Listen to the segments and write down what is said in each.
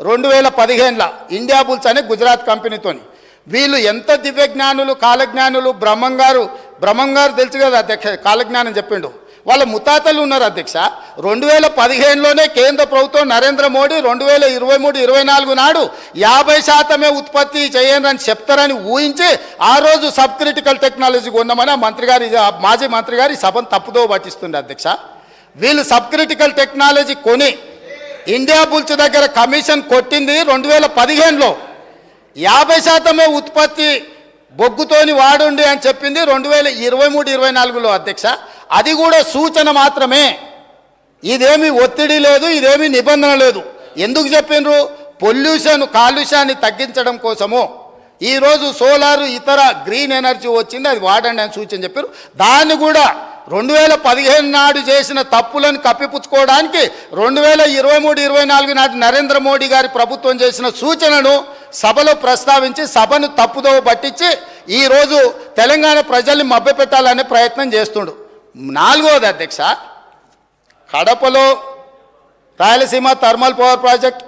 2015 India bulls అనే గుజరాత్ కంపెనీతోని. వీళ్ళు ఎంత దివ్యజ్ఞానులు, కాలజ్ఞానులు. బ్రహ్మం గారు తెలుసు కదా అధ్యక్ష, కాలజ్ఞానం చెప్పిండు. వాళ్ళ ముతాతలు ఉన్నారు అధ్యక్ష. 2015లోనే కేంద్ర ప్రభుత్వం నరేంద్ర మోడీ 2023-24 నాడు 50% ఉత్పత్తి చేయండి అని చెప్తారని ఊహించి ఆ రోజు సబ్ క్రిటికల్ టెక్నాలజీ కొన్నామని మాజీ మంత్రి గారి సభను తప్పుదో పట్టిస్తుంది అధ్యక్ష. వీళ్ళు సబ్ క్రిటికల్ టెక్నాలజీ కొని ఇండియా బుల్స్ దగ్గర కమిషన్ కొట్టింది 2015లో. 50% ఉత్పత్తి బొగ్గుతోని వాడుండి అని చెప్పింది 2023-24లో అధ్యక్ష. అది కూడా సూచన మాత్రమే, ఇదేమి ఒత్తిడి లేదు, ఇదేమి నిబంధన లేదు. ఎందుకు చెప్పిండ్రు? కాలుష్యాన్ని తగ్గించడం కోసము. ఈరోజు సోలారు ఇతర గ్రీన్ ఎనర్జీ వచ్చింది, అది వాడండి అని సూచన చెప్పారు. దాన్ని కూడా 2015 నాడు చేసిన తప్పులను కప్పిపుచ్చుకోవడానికి 2023-24 నాటి నరేంద్ర మోడీ గారి ప్రభుత్వం చేసిన సూచనను సభలో ప్రస్తావించి సభను తప్పుదోవ పట్టించి ఈరోజు తెలంగాణ ప్రజల్ని మభ్యపెట్టాలనే ప్రయత్నం చేస్తుండు. 4వది అధ్యక్ష, కడపలో రాయలసీమ థర్మల్ పవర్ ప్రాజెక్ట్,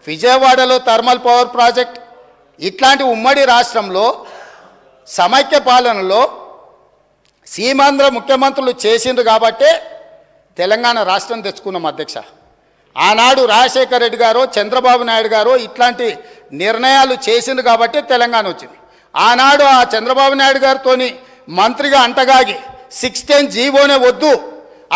విజయవాడలో థర్మల్ పవర్ ప్రాజెక్ట్, ఇట్లాంటి ఉమ్మడి రాష్ట్రంలో సమైక్య పాలనలో సీమాంధ్ర ముఖ్యమంత్రులు చేసిండ్రు కాబట్టే తెలంగాణ రాష్ట్రం తెచ్చుకున్నాం అధ్యక్ష. ఆనాడు రాజశేఖర రెడ్డి గారు, చంద్రబాబు నాయుడు గారు ఇట్లాంటి నిర్ణయాలు చేసిండ్రు కాబట్టే తెలంగాణ వచ్చింది. ఆనాడు ఆ చంద్రబాబు నాయుడు గారితో మంత్రిగా అంటగాగి 610 జీవోనే వద్దు,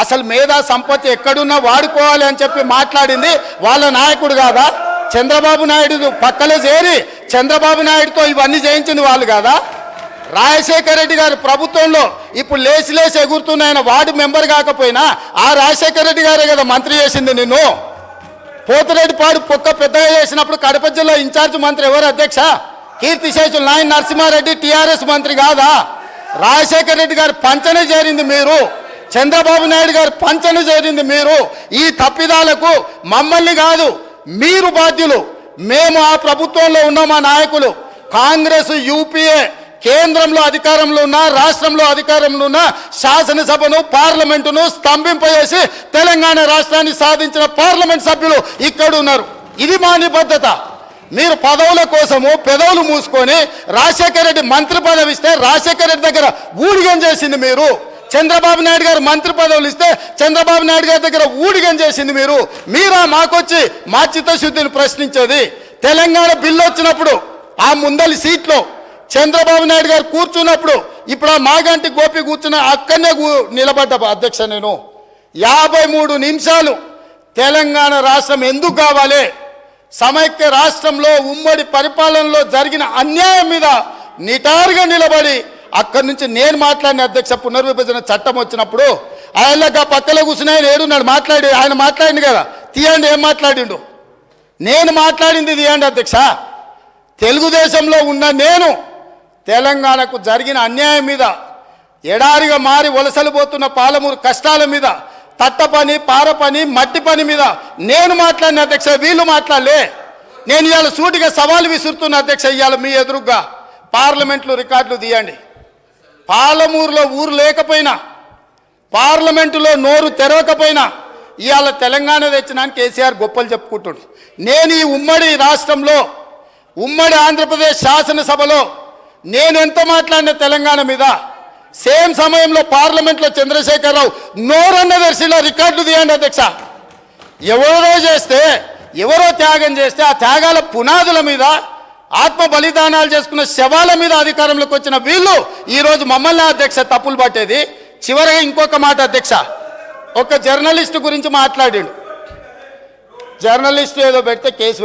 అసలు మేధా సంపత్తి ఎక్కడున్నా వాడుకోవాలి అని చెప్పి మాట్లాడింది వాళ్ళ నాయకుడు కాదా? చంద్రబాబు నాయుడు పక్కలో చేరి చంద్రబాబు నాయుడుతో ఇవన్నీ చేయించింది వాళ్ళు కాదా? రాజశేఖర రెడ్డి గారి ప్రభుత్వంలో ఇప్పుడు లేచి ఎగురుతున్నాయన వార్డు మెంబర్ కాకపోయినా ఆ రాజశేఖర రెడ్డి గారే కదా మంత్రి చేసింది నిన్ను. పోతిరెడ్డిపాడు పొక్క పెద్దగా చేసినప్పుడు కడప జిల్లా ఇన్ఛార్జ్ మంత్రి ఎవరు అధ్యక్ష? కీర్తిశేషులు నాయన నరసింహారెడ్డి టీఆర్ఎస్ మంత్రి కాదా? రాజశేఖర రెడ్డి గారి పంచన చేరింది మీరు, చంద్రబాబు నాయుడు గారి పంచన చేరింది మీరు. ఈ తప్పిదాలకు మమ్మల్ని కాదు, మీరు బాధ్యులు. మేము ఆ ప్రభుత్వంలో ఉన్న మా నాయకులు కాంగ్రెస్, యూపీఏ కేంద్రంలో అధికారంలో ఉన్న, రాష్ట్రంలో అధికారంలో ఉన్న శాసనసభను, పార్లమెంటును స్తంభింపజేసి తెలంగాణ రాష్ట్రాన్ని సాధించిన పార్లమెంట్ సభ్యులు ఇక్కడ ఉన్నారు. ఇది మా నిబద్ధత. మీరు పదవుల కోసము పెదవులు మూసుకొని రాజశేఖర రెడ్డి మంత్రి పదవి ఇస్తే రాజశేఖర రెడ్డి దగ్గర ఊడిగం చేసింది మీరు. చంద్రబాబు నాయుడు గారు మంత్రి పదవులు ఇస్తే చంద్రబాబు నాయుడు గారి దగ్గర ఊడిగం చేసింది మీరు. మీరా మాకొచ్చి మా చిత్తశుద్ధిని ప్రశ్నించేది? తెలంగాణ బిల్లు వచ్చినప్పుడు ఆ ముందలి సీట్లో చంద్రబాబు నాయుడు గారు కూర్చున్నప్పుడు ఇప్పుడు ఆ మాగంటి గోపి కూర్చున్న అక్కడనే నిలబడ్డ అధ్యక్ష. నేను 53 నిమిషాలు తెలంగాణ రాష్ట్రం ఎందుకు కావాలి, సమైక్య రాష్ట్రంలో ఉమ్మడి పరిపాలనలో జరిగిన అన్యాయం మీద నిటారుగా నిలబడి అక్కడి నుంచి నేను మాట్లాడిన అధ్యక్ష. పునర్విభజన చట్టం వచ్చినప్పుడు ఆయనగా పక్కలో కూర్చుని ఆయన ఏడున్నాడు, ఆయన మాట్లాడింది కదా, తీయండి ఏం మాట్లాడిండు. నేను మాట్లాడింది తీయండి అధ్యక్ష. తెలుగుదేశంలో ఉన్న నేను తెలంగాణకు జరిగిన అన్యాయం మీద, ఎడారిగా మారి వలసలు పోతున్న పాలమూరు కష్టాల మీద, తట్ట పని, పార పని, మట్టి పని మీద నేను మాట్లాడిన అధ్యక్ష. వీళ్ళు మాట్లాడలే. నేను ఇవాళ సూటిగా సవాలు విసురుతున్న అధ్యక్ష. ఇవాళ మీ ఎదురుగా పార్లమెంట్లో రికార్డులు తీయండి. పాలమూరులో ఊరు లేకపోయినా, పార్లమెంటులో నోరు తెరవకపోయినా ఇవాళ తెలంగాణ తెచ్చినానికి కేసీఆర్ గొప్పలు చెప్పుకుంటున్నాడు. నేను ఈ ఉమ్మడి రాష్ట్రంలో, ఉమ్మడి ఆంధ్రప్రదేశ్ శాసనసభలో నేను ఎంత మాట్లాడిన తెలంగాణ మీద, సేమ్ సమయంలో పార్లమెంట్లో చంద్రశేఖరరావు నోరన్న దర్శిలో రికార్డులు తీయండి అధ్యక్ష. ఎవరో త్యాగం చేస్తే ఆ త్యాగాల పునాదుల మీద, ఆత్మ బలిదానాలు చేసుకున్న శవాల మీద అధికారంలోకి వచ్చిన వీళ్ళు ఈరోజు మమ్మల్ని అధ్యక్ష తప్పులు పట్టేది. చివరిగా ఇంకొక మాట అధ్యక్ష, ఒక జర్నలిస్టు గురించి మాట్లాడిండు. జర్నలిస్టు ఏదో పెడితే కేసు